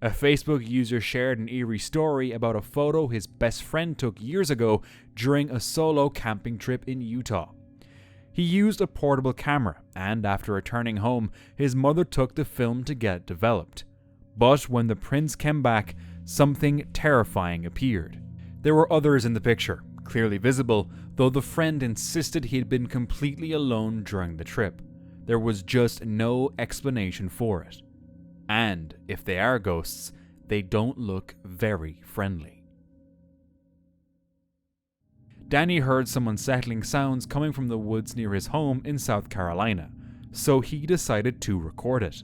A Facebook user shared an eerie story about a photo his best friend took years ago during a solo camping trip in Utah. He used a portable camera, and after returning home, his mother took the film to get it developed. But when the prints came back, something terrifying appeared. There were others in the picture, clearly visible, though the friend insisted he had been completely alone during the trip. There was just no explanation for it. And if they are ghosts, they don't look very friendly. Danny heard some unsettling sounds coming from the woods near his home in South Carolina, so he decided to record it.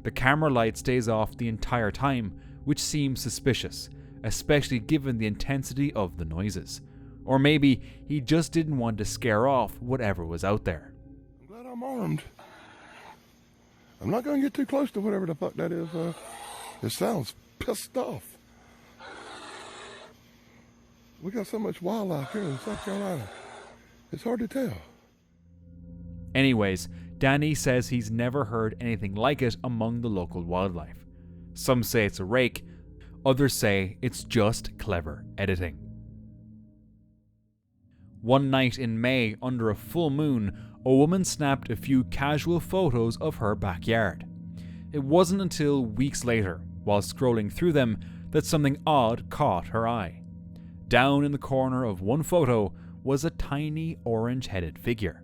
The camera light stays off the entire time, which seems suspicious, especially given the intensity of the noises. Or maybe he just didn't want to scare off whatever was out there. I'm glad I'm armed. I'm not going to get too close to whatever the fuck that is. It sounds pissed off. We got so much wildlife here in South Carolina. It's hard to tell. Anyways, Danny says he's never heard anything like it among the local wildlife. Some say it's a rake, others say it's just clever editing. One night in May, under a full moon, a woman snapped a few casual photos of her backyard. It wasn't until weeks later, while scrolling through them, that something odd caught her eye. Down in the corner of one photo was a tiny orange-headed figure.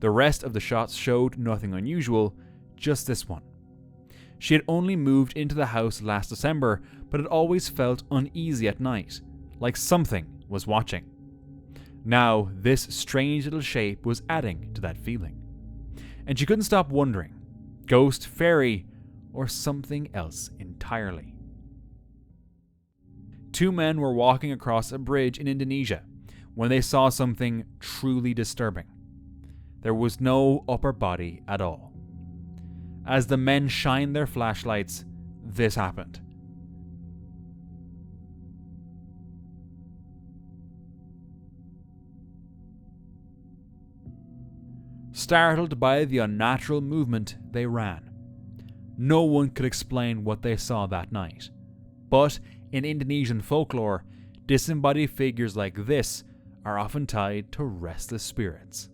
The rest of the shots showed nothing unusual, just this one. She had only moved into the house last December, but had always felt uneasy at night, like something was watching. Now, this strange little shape was adding to that feeling. And she couldn't stop wondering, ghost, fairy, or something else entirely. Two men were walking across a bridge in Indonesia when they saw something truly disturbing. There was no upper body at all. As the men shined their flashlights, this happened. Startled by the unnatural movement, they ran. No one could explain what they saw that night. But in Indonesian folklore, disembodied figures like this are often tied to restless spirits.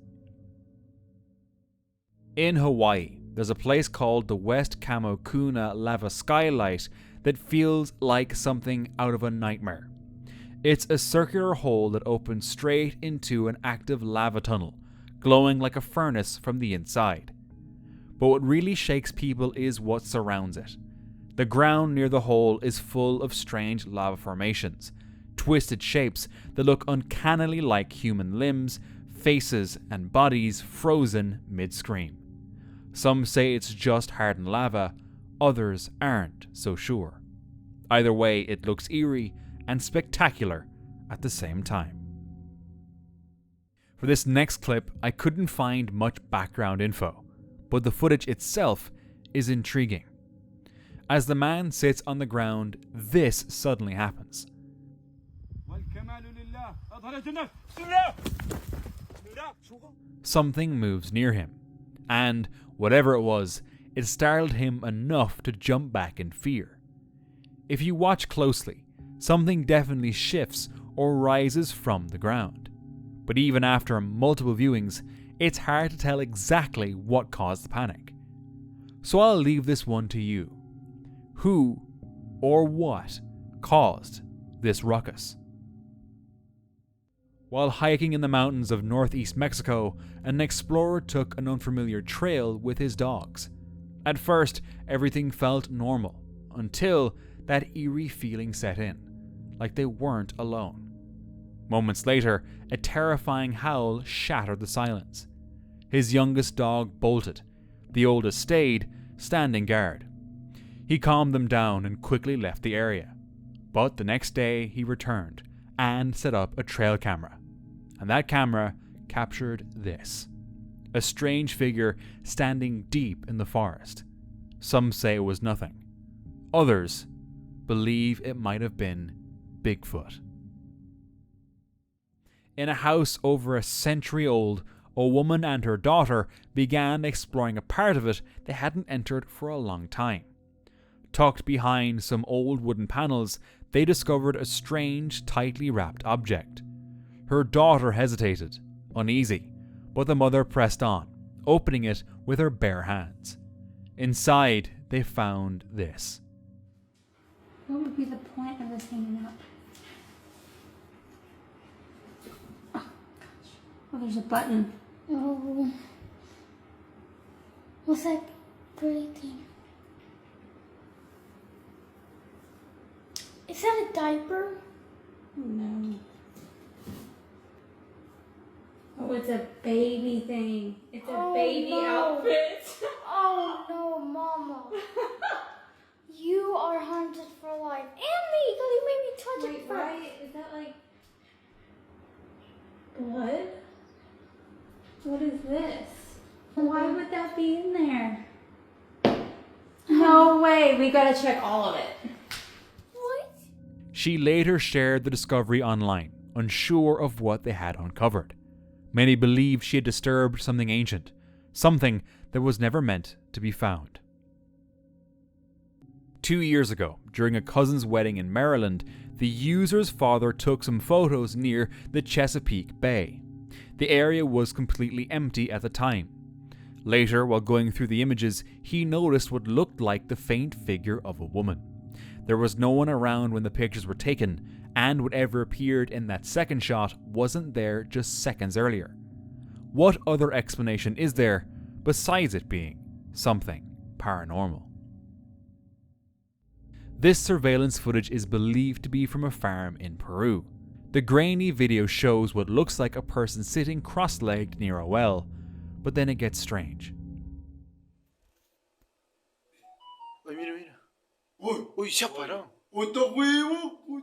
In Hawaii, there's a place called the West Kamokuna Lava Skylight that feels like something out of a nightmare. It's a circular hole that opens straight into an active lava tunnel, glowing like a furnace from the inside. But what really shakes people is what surrounds it. The ground near the hole is full of strange lava formations, twisted shapes that look uncannily like human limbs, faces, and bodies frozen mid-scream. Some say it's just hardened lava, others aren't so sure. Either way, it looks eerie and spectacular at the same time. For this next clip, I couldn't find much background info, but the footage itself is intriguing. As the man sits on the ground, this suddenly happens. Something moves near him, and whatever it was, it startled him enough to jump back in fear. If you watch closely, something definitely shifts or rises from the ground. But even after multiple viewings, it's hard to tell exactly what caused the panic. So I'll leave this one to you. Who or what caused this ruckus? While hiking in the mountains of northeast Mexico, an explorer took an unfamiliar trail with his dogs. At first, everything felt normal, until that eerie feeling set in, like they weren't alone. Moments later, a terrifying howl shattered the silence. His youngest dog bolted. The oldest stayed, standing guard. He calmed them down and quickly left the area. But the next day, he returned and set up a trail camera. And that camera captured this. A strange figure standing deep in the forest. Some say it was nothing. Others believe it might have been Bigfoot. In a house over a century old, a woman and her daughter began exploring a part of it they hadn't entered for a long time. Tucked behind some old wooden panels, they discovered a strange, tightly wrapped object. Her daughter hesitated, uneasy, but the mother pressed on, opening it with her bare hands. Inside, they found this. What would be the point of this hanging up? Oh, gosh. Oh, there's a button. Oh. What's that pretty thing? Is that a diaper? No. Oh, it's a baby thing. It's a baby outfit. Oh no, Mama. You are haunted for life. And me, because you made me touch it first. Why? Is that like blood? What is this? Why would that be in there? No way. We gotta check all of it. What? She later shared the discovery online, unsure of what they had uncovered. Many believed she had disturbed something ancient, something that was never meant to be found. 2 years ago, during a cousin's wedding in Maryland, the user's father took some photos near the Chesapeake Bay. The area was completely empty at the time. Later, while going through the images, he noticed what looked like the faint figure of a woman. There was no one around when the pictures were taken, and whatever appeared in that second shot wasn't there just seconds earlier. What other explanation is there besides it being something paranormal? This surveillance footage is believed to be from a farm in Peru. The grainy video shows what looks like a person sitting cross-legged near a well, but then it gets strange. Ay, mira, mira. Uy, uy, se ha parado. Uy, está huevo. Uy,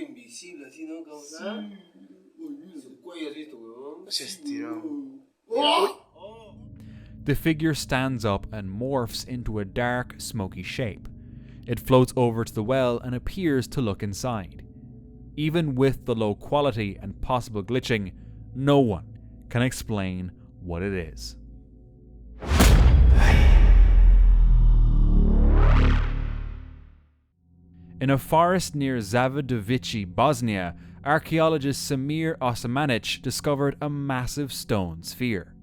invisible, así, ¿no? ¿Causa? Uy, mira. Su cuello así, esto, weón. Se ha estirado. Oh. The figure stands up and morphs into a dark, smoky shape. It floats over to the well and appears to look inside. Even with the low quality and possible glitching, no one can explain what it is. In a forest near Zavidovici, Bosnia, archaeologist Samir Osmanic discovered a massive stone sphere.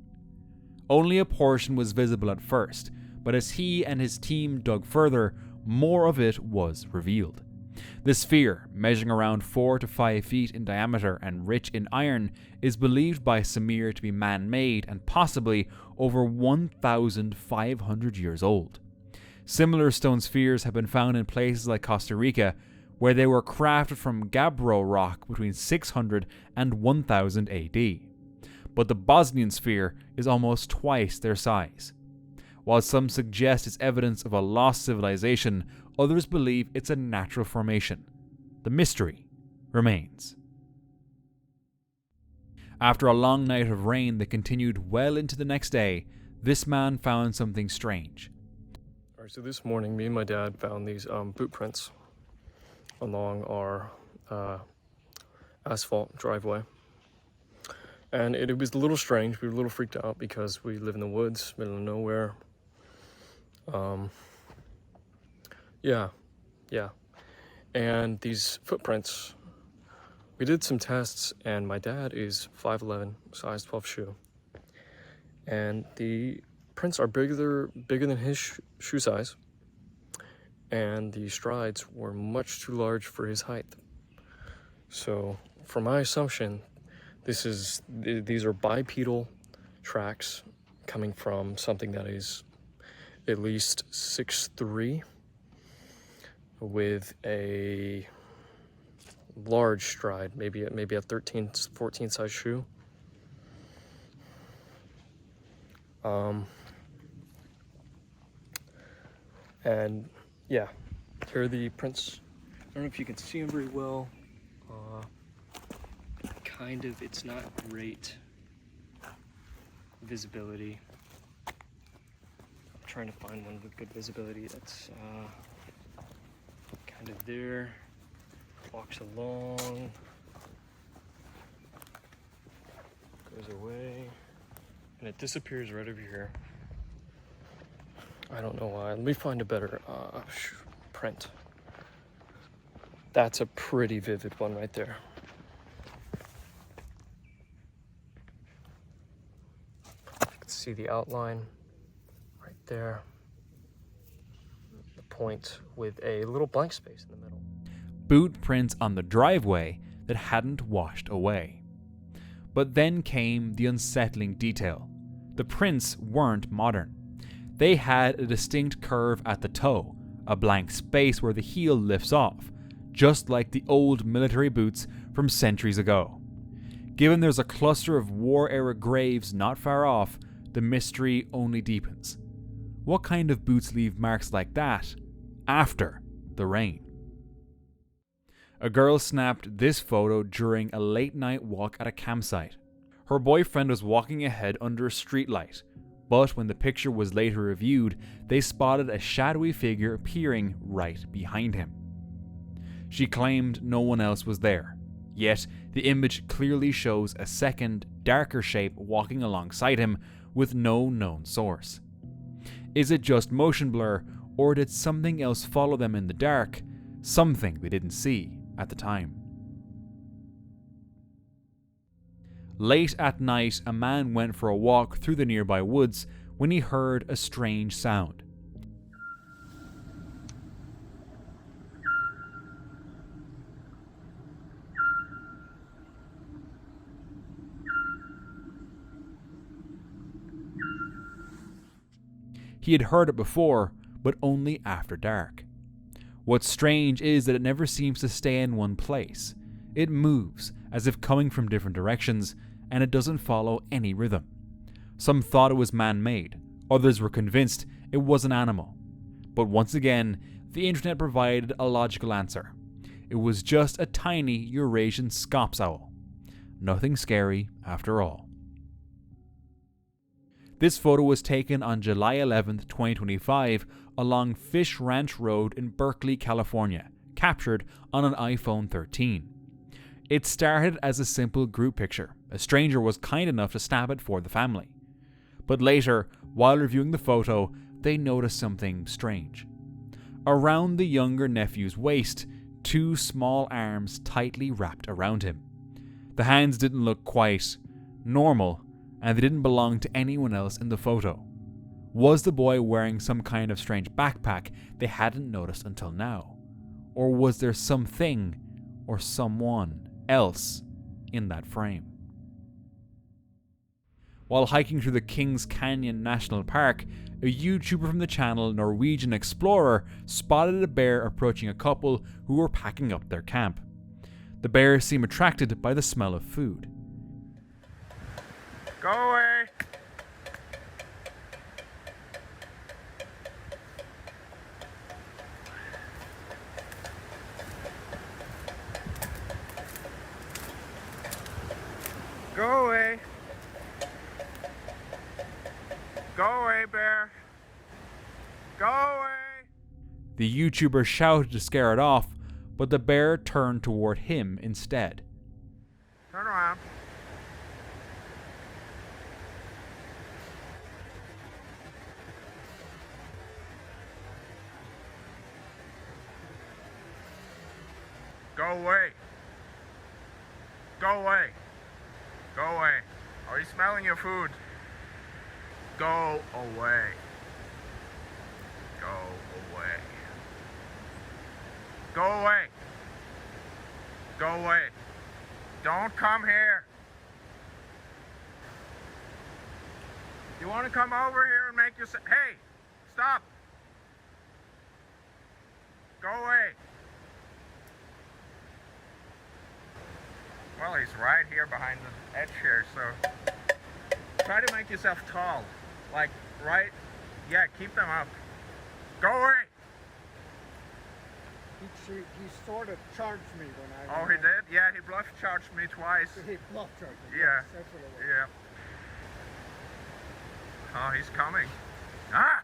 Only a portion was visible at first, but as he and his team dug further, more of it was revealed. The sphere, measuring around 4 to 5 feet in diameter and rich in iron, is believed by Samir to be man-made and possibly over 1,500 years old. Similar stone spheres have been found in places like Costa Rica, where they were crafted from gabbro rock between 600 and 1000 AD. But the Bosnian sphere is almost twice their size. While some suggest it's evidence of a lost civilization, others believe it's a natural formation. The mystery remains. After a long night of rain that continued well into the next day, this man found something strange. All right, so this morning, me and my dad found these boot prints along our asphalt driveway. And it was a little strange. We were a little freaked out because we live in the woods, middle of nowhere. Yeah. And these footprints, we did some tests, and my dad is 5'11", size 12 shoe. And the prints are bigger than his shoe size. And the strides were much too large for his height. So, for my assumption, these are bipedal tracks coming from something that is at least 6'3", with a large stride, maybe a 13, 14 size shoe. And yeah, here are the prints. I don't know if you can see them very well. Kind of, it's not great visibility. I'm trying to find one with good visibility that's kind of there. Walks along. goes away, and it disappears right over here. I don't know why. Let me find a better print. That's a pretty vivid one right there. You can see the outline right there. The point with a little blank space in the middle. Boot prints on the driveway that hadn't washed away. But then came the unsettling detail. The prints weren't modern. They had a distinct curve at the toe, a blank space where the heel lifts off, just like the old military boots from centuries ago. Given there's a cluster of war-era graves not far off, the mystery only deepens. What kind of boots leave marks like that after the rain? A girl snapped this photo during a late-night walk at a campsite. Her boyfriend was walking ahead under a streetlight, but when the picture was later reviewed, they spotted a shadowy figure appearing right behind him. She claimed no one else was there, yet the image clearly shows a second, darker shape walking alongside him with no known source. Is it just motion blur, or did something else follow them in the dark, something they didn't see at the time? Late at night, a man went for a walk through the nearby woods when he heard a strange sound. He had heard it before, but only after dark. What's strange is that it never seems to stay in one place. It moves, as if coming from different directions, and it doesn't follow any rhythm. Some thought it was man-made, others were convinced it was an animal. But once again, the internet provided a logical answer. It was just a tiny Eurasian scops owl. Nothing scary after all. This photo was taken on July 11th, 2025, along Fish Ranch Road in Berkeley, California, captured on an iPhone 13. It started as a simple group picture. A stranger was kind enough to snap it for the family. But later, while reviewing the photo, they noticed something strange. Around the younger nephew's waist, two small arms tightly wrapped around him. The hands didn't look quite normal, and they didn't belong to anyone else in the photo. Was the boy wearing some kind of strange backpack they hadn't noticed until now? Or was there something or someone else in that frame? While hiking through the Kings Canyon National Park, a YouTuber from the channel Norwegian Explorer spotted a bear approaching a couple who were packing up their camp. The bears seemed attracted by the smell of food. Go away! Go away! Go away, bear! Go away! The YouTuber shouted to scare it off, but the bear turned toward him instead. Turn around. Go away. Go away. Go away. Are you smelling your food? Go away. Go away. Go away. Go away. Don't come here. You want to come over here and make yourself... Hey, stop. Go away. Well, he's right here behind the edge here, so try to make yourself tall. Like, right? Yeah, keep them up. Go away! He sort of charged me when I... Oh, he did? Yeah, he bluff charged me twice. He bluff charged me. Yeah. Yes, that's what it was. Yeah. Oh, he's coming. Ah!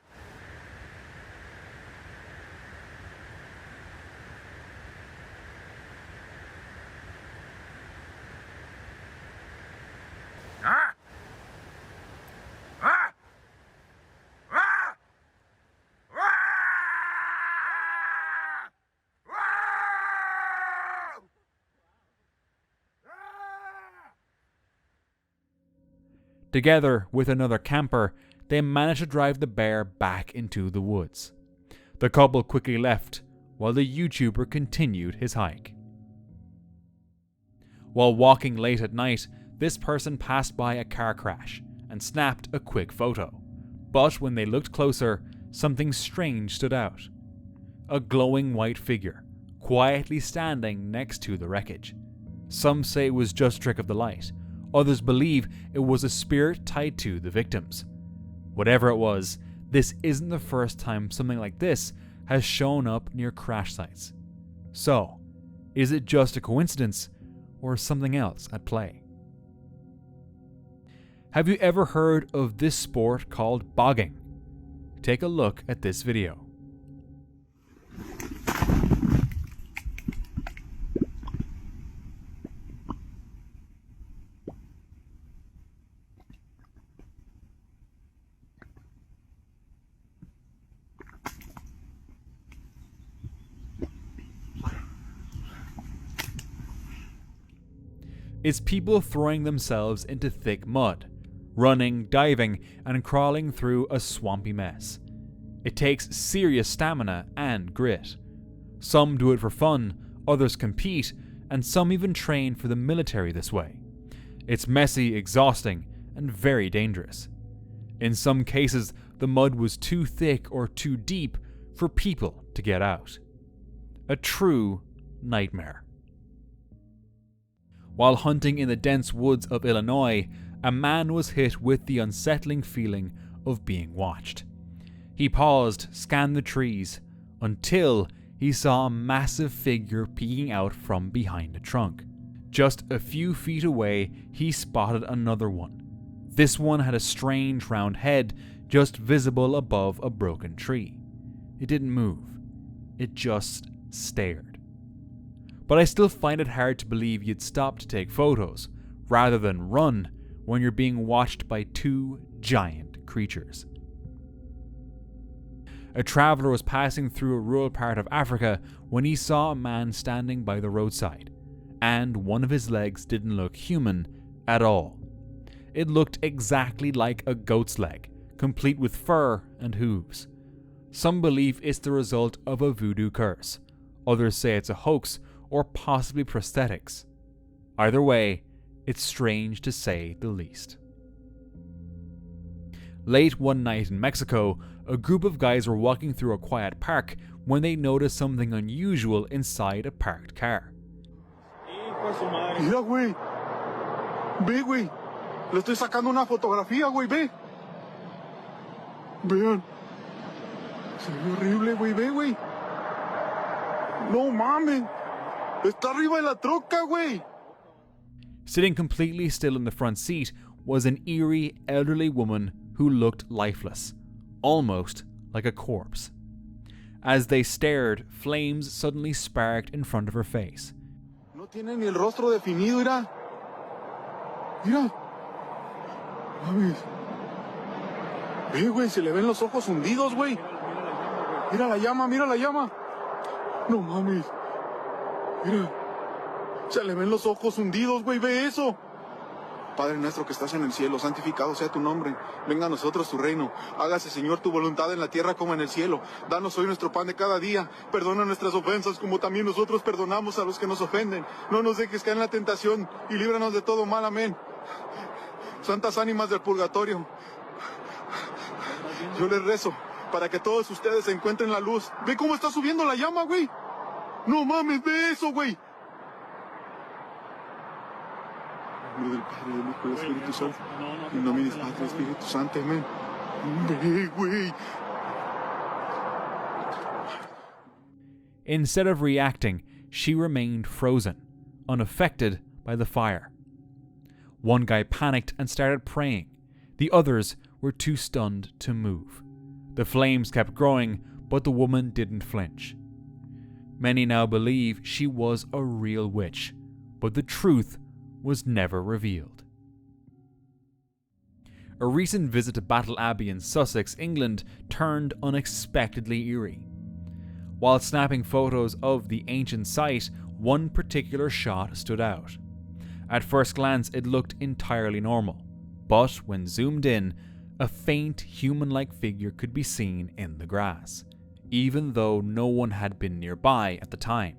Ah! Together with another camper, they managed to drive the bear back into the woods. The couple quickly left, while the YouTuber continued his hike. While walking late at night, this person passed by a car crash and snapped a quick photo. But when they looked closer, something strange stood out. A glowing white figure, quietly standing next to the wreckage. Some say it was just a trick of the light. Others believe it was a spirit tied to the victims. Whatever it was, this isn't the first time something like this has shown up near crash sites. So, is it just a coincidence or something else at play? Have you ever heard of this sport called bogging? Take a look at this video. It's people throwing themselves into thick mud, running, diving, and crawling through a swampy mess. It takes serious stamina and grit. Some do it for fun, others compete, and some even train for the military this way. It's messy, exhausting, and very dangerous. In some cases, the mud was too thick or too deep for people to get out. A true nightmare. While hunting in the dense woods of Illinois, a man was hit with the unsettling feeling of being watched. He paused, scanned the trees, until he saw a massive figure peeking out from behind a trunk. Just a few feet away, he spotted another one. This one had a strange round head just visible above a broken tree. It didn't move. It just stared. But I still find it hard to believe you'd stop to take photos, rather than run, when you're being watched by two giant creatures. A traveller was passing through a rural part of Africa when he saw a man standing by the roadside, and one of his legs didn't look human at all. It looked exactly like a goat's leg, complete with fur and hooves. Some believe it's the result of a voodoo curse. Others say it's a hoax or possibly prosthetics. Either way, it's strange to say the least. Late one night in Mexico, a group of guys were walking through a quiet park when they noticed something unusual inside a parked car. Mira, güey. Ve, güey. Le estoy sacando una fotografía, güey, ve. Vean. Se ve horrible, güey, ve, güey. No mames. Está arriba de la troca, güey. Sitting completely still in the front seat was an eerie, elderly woman who looked lifeless, almost like a corpse. As they stared, flames suddenly sparked in front of her face. No tiene ni el rostro definido, mira. Mira. Mames. Ve, güey, se le ven los ojos hundidos, güey. Mira la llama, mira la llama. No mames. Mira. Se le ven los ojos hundidos, güey, ve eso. Padre nuestro que estás en el cielo, santificado sea tu nombre. Venga a nosotros tu reino. Hágase, Señor, tu voluntad en la tierra como en el cielo. Danos hoy nuestro pan de cada día. Perdona nuestras ofensas como también nosotros perdonamos a los que nos ofenden. No nos dejes caer en la tentación y líbranos de todo mal. Amén. Santas ánimas del purgatorio, yo les rezo para que todos ustedes encuentren la luz. Ve cómo está subiendo la llama, güey. No mames, ve eso, güey. En nombre del Padre, del Hijo y del Espíritu Santo. En nombre del Padre, del Espíritu Santo, amén. Ve, güey. Instead of reacting, she remained frozen, unaffected by the fire. One guy panicked and started praying. The others were too stunned to move. The flames kept growing, but the woman didn't flinch. Many now believe she was a real witch, but the truth was never revealed. A recent visit to Battle Abbey in Sussex, England, turned unexpectedly eerie. While snapping photos of the ancient site, one particular shot stood out. At first glance, it looked entirely normal. but when zoomed in, a faint human-like figure could be seen in the grass, even though no one had been nearby at the time.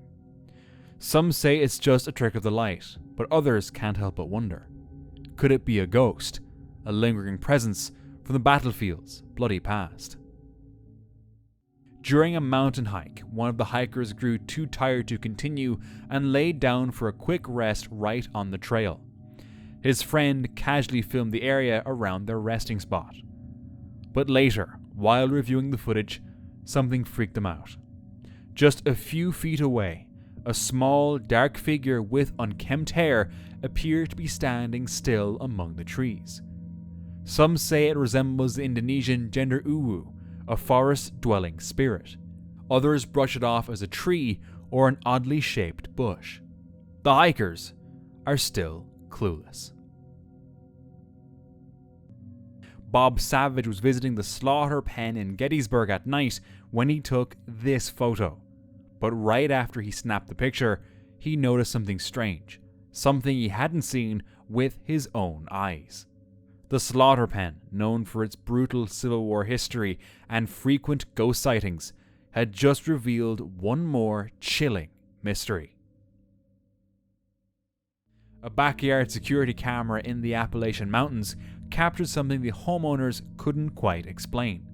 Some say it's just a trick of the light, but others can't help but wonder. Could it be a ghost, a lingering presence from the battlefield's bloody past? During a mountain hike, one of the hikers grew too tired to continue and laid down for a quick rest right on the trail. His friend casually filmed the area around their resting spot. But later, while reviewing the footage, something freaked them out. Just a few feet away, a small, dark figure with unkempt hair appeared to be standing still among the trees. Some say it resembles the Indonesian genderuwo, a forest-dwelling spirit. Others brush it off as a tree or an oddly shaped bush. The hikers are still clueless. Bob Savage was visiting the slaughter pen in Gettysburg at night when he took this photo. But right after he snapped the picture, he noticed something strange, something he hadn't seen with his own eyes. The slaughter pen, known for its brutal Civil War history and frequent ghost sightings, had just revealed one more chilling mystery. A backyard security camera in the Appalachian Mountains captured something the homeowners couldn't quite explain.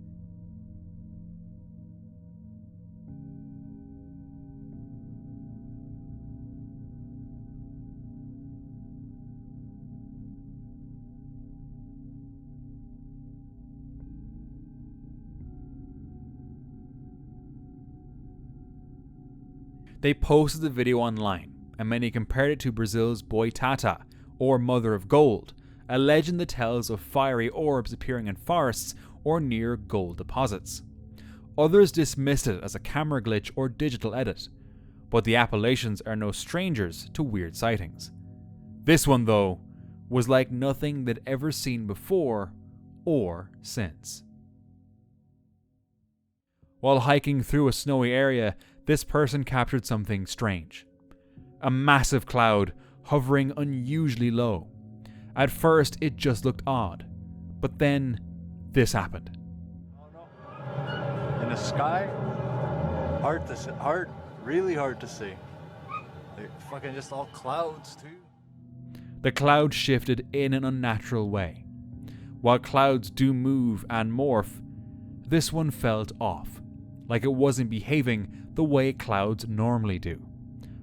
They posted the video online, and many compared it to Brazil's Boitata, or Mother of Gold, a legend that tells of fiery orbs appearing in forests or near gold deposits. Others dismissed it as a camera glitch or digital edit, but the Appalachians are no strangers to weird sightings. This one, though, was like nothing they'd ever seen before or since. While hiking through a snowy area, this person captured something strange. A massive cloud hovering unusually low. At first, it just looked odd, but then this happened. In the sky, really hard to see. They're fucking just all clouds too. The cloud shifted in an unnatural way. While clouds do move and morph, this one felt off, like it wasn't behaving the way clouds normally do.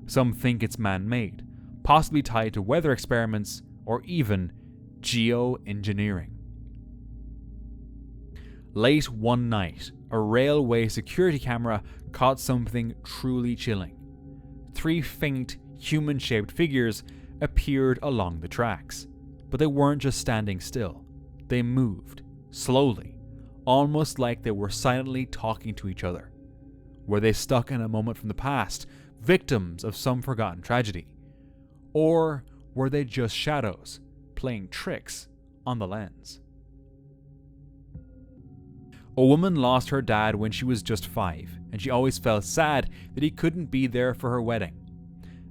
Some think it's man-made, possibly tied to weather experiments or even geoengineering. Late one night, a railway security camera caught something truly chilling. 3 faint, human-shaped figures appeared along the tracks, but they weren't just standing still. They moved, slowly, almost like they were silently talking to each other. Were they stuck in a moment from the past, victims of some forgotten tragedy? Or were they just shadows, playing tricks on the lens? A woman lost her dad when she was just 5, and she always felt sad that he couldn't be there for her wedding.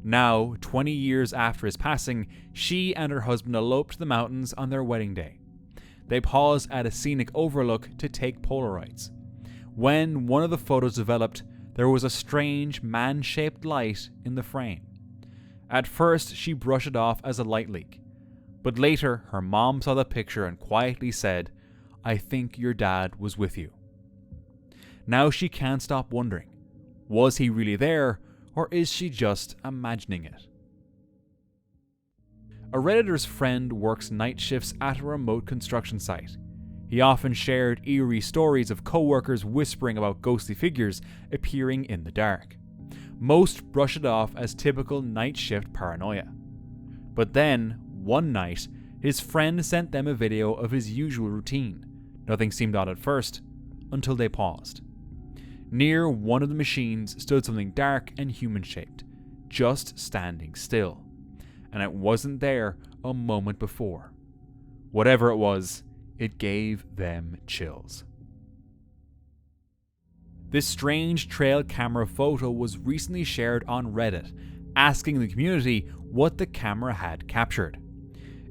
Now, 20 years after his passing, she and her husband eloped to the mountains on their wedding day. They paused at a scenic overlook to take Polaroids. When one of the photos developed, there was a strange man-shaped light in the frame. At first, she brushed it off as a light leak, but later her mom saw the picture and quietly said, "I think your dad was with you." Now she can't stop wondering, was he really there, or is she just imagining it? A Redditor's friend works night shifts at a remote construction site. He often shared eerie stories of co-workers whispering about ghostly figures appearing in the dark. Most brush it off as typical night shift paranoia. But then, one night, his friend sent them a video of his usual routine. Nothing seemed odd at first, until they paused. Near one of the machines stood something dark and human-shaped, just standing still. And it wasn't there a moment before. Whatever it was, it gave them chills. This strange trail camera photo was recently shared on Reddit, asking the community what the camera had captured.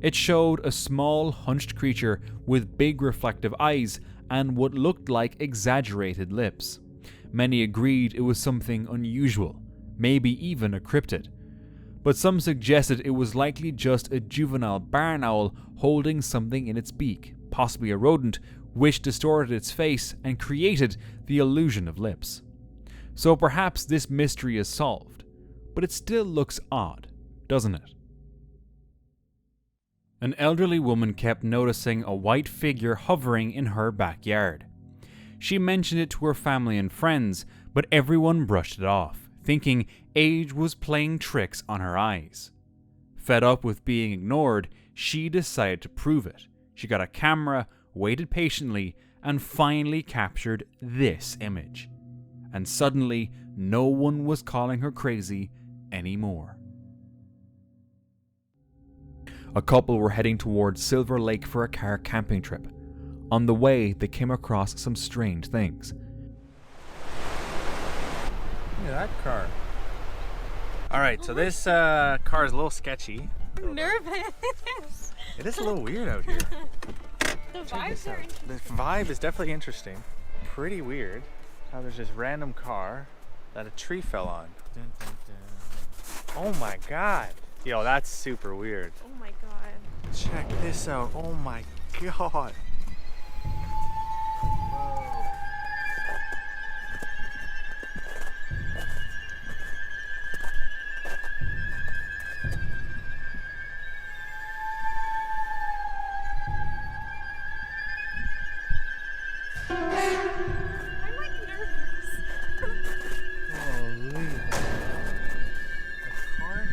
It showed a small, hunched creature with big reflective eyes and what looked like exaggerated lips. Many agreed it was something unusual, maybe even a cryptid. But some suggested it was likely just a juvenile barn owl holding something in its beak, possibly a rodent, which distorted its face and created the illusion of lips. So perhaps this mystery is solved, but it still looks odd, doesn't it? An elderly woman kept noticing a white figure hovering in her backyard. She mentioned it to her family and friends, but everyone brushed it off, thinking age was playing tricks on her eyes. Fed up with being ignored, she decided to prove it. She got a camera, waited patiently, and finally captured this image. And suddenly, no one was calling her crazy anymore. A couple were heading towards Silver Lake for a car camping trip. On the way, they came across some strange things. Look at that car. Alright, so this car is a little sketchy. I'm nervous. It is a little weird out here. The vibes are interesting. The vibe is definitely interesting. Pretty weird how there's this random car that a tree fell on. Dun, dun, dun. Oh my god. Yo, that's super weird. Oh my god. Check this out. Oh my god. I'm like nervous. Holy. The carnage.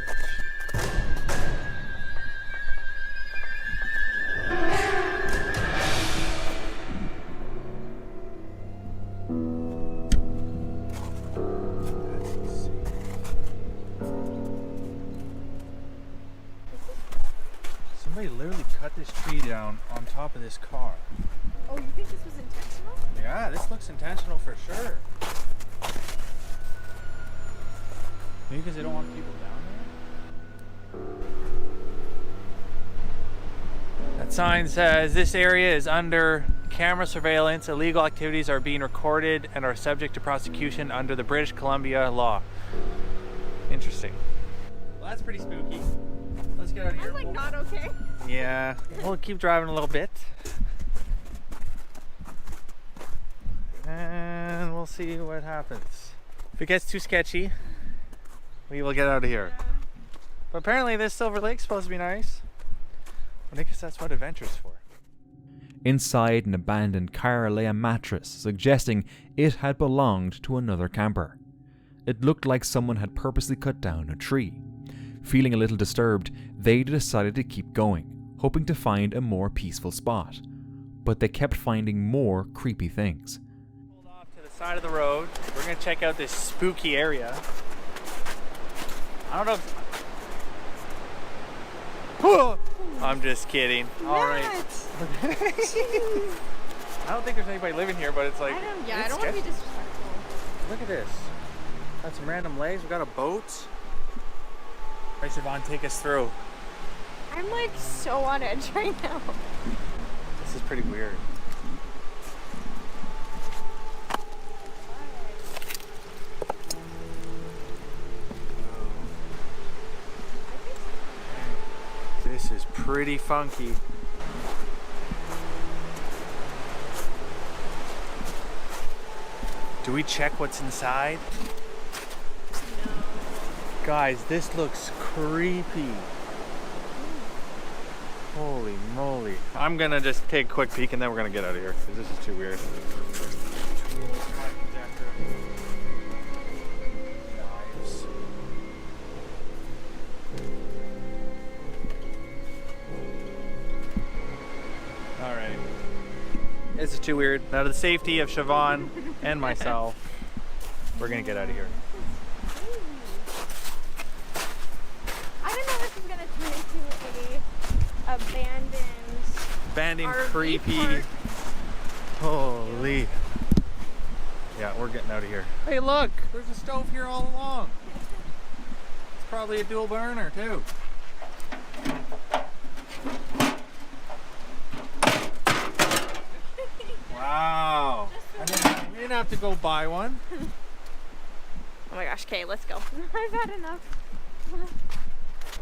That's insane. Somebody literally cut this tree down on top of this car. Oh, you think this was intentional? Yeah, this looks intentional for sure. Maybe because they don't want people down there? That sign says this area is under camera surveillance. Illegal activities are being recorded and are subject to prosecution under the British Columbia law. Interesting. Well, that's pretty spooky. Let's get out of here. I'm like not okay. Yeah, we'll keep driving a little bit. And we'll see what happens. If it gets too sketchy, we will get out of here. Yeah. But apparently this Silver Lake's supposed to be nice. I guess that's what adventure's for. Inside an abandoned car lay a mattress, suggesting it had belonged to another camper. It looked like someone had purposely cut down a tree. Feeling a little disturbed, they decided to keep going, hoping to find a more peaceful spot. But they kept finding more creepy things. Pulled off to the side of the road. We're gonna check out this spooky area. I don't know if... I'm just kidding. Alright. I don't think there's anybody living here, but it's like... I don't want to be disrespectful. Look at this. Got some random legs. We got a boat. Right, Siobhan, take us through. I'm like so on edge right now. This is pretty weird. This is pretty funky. Do we check what's inside? No. Guys, this looks creepy. Holy moly. I'm gonna just take a quick peek and then we're gonna get out of here because this is too weird. Knives. Alright. This is too weird. Out of the safety of Siobhan and myself, we're gonna get out of here. I don't know if this is gonna turn into a abandoned RV creepy. park. Holy. Yeah, we're getting out of here. Hey, look! There's a stove here all along. It's probably a dual burner, too. have to go buy one. Oh my gosh, okay, let's go. I've had enough.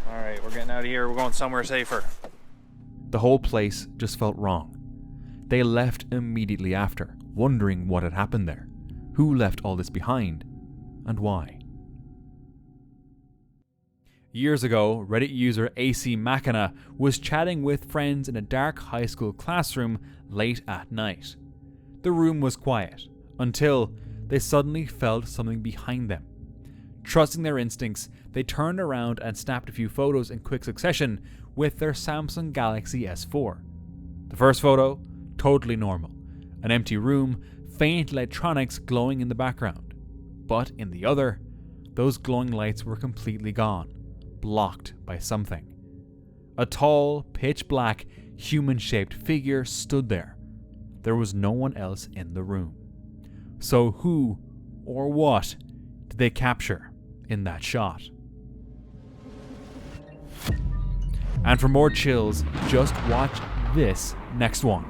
All right, we're getting out of here. We're going somewhere safer. The whole place just felt wrong. They left immediately after, wondering what had happened there. Who left all this behind, and why? Years ago, Reddit user AC Machina was chatting with friends in a dark high school classroom late at night. The room was quiet, until they suddenly felt something behind them. Trusting their instincts, they turned around and snapped a few photos in quick succession with their Samsung Galaxy S4. The first photo, totally normal. An empty room, faint electronics glowing in the background. But in the other, those glowing lights were completely gone, blocked by something. A tall, pitch-black, human-shaped figure stood there. There was no one else in the room. So who or what did they capture in that shot? And for more chills, just watch this next one.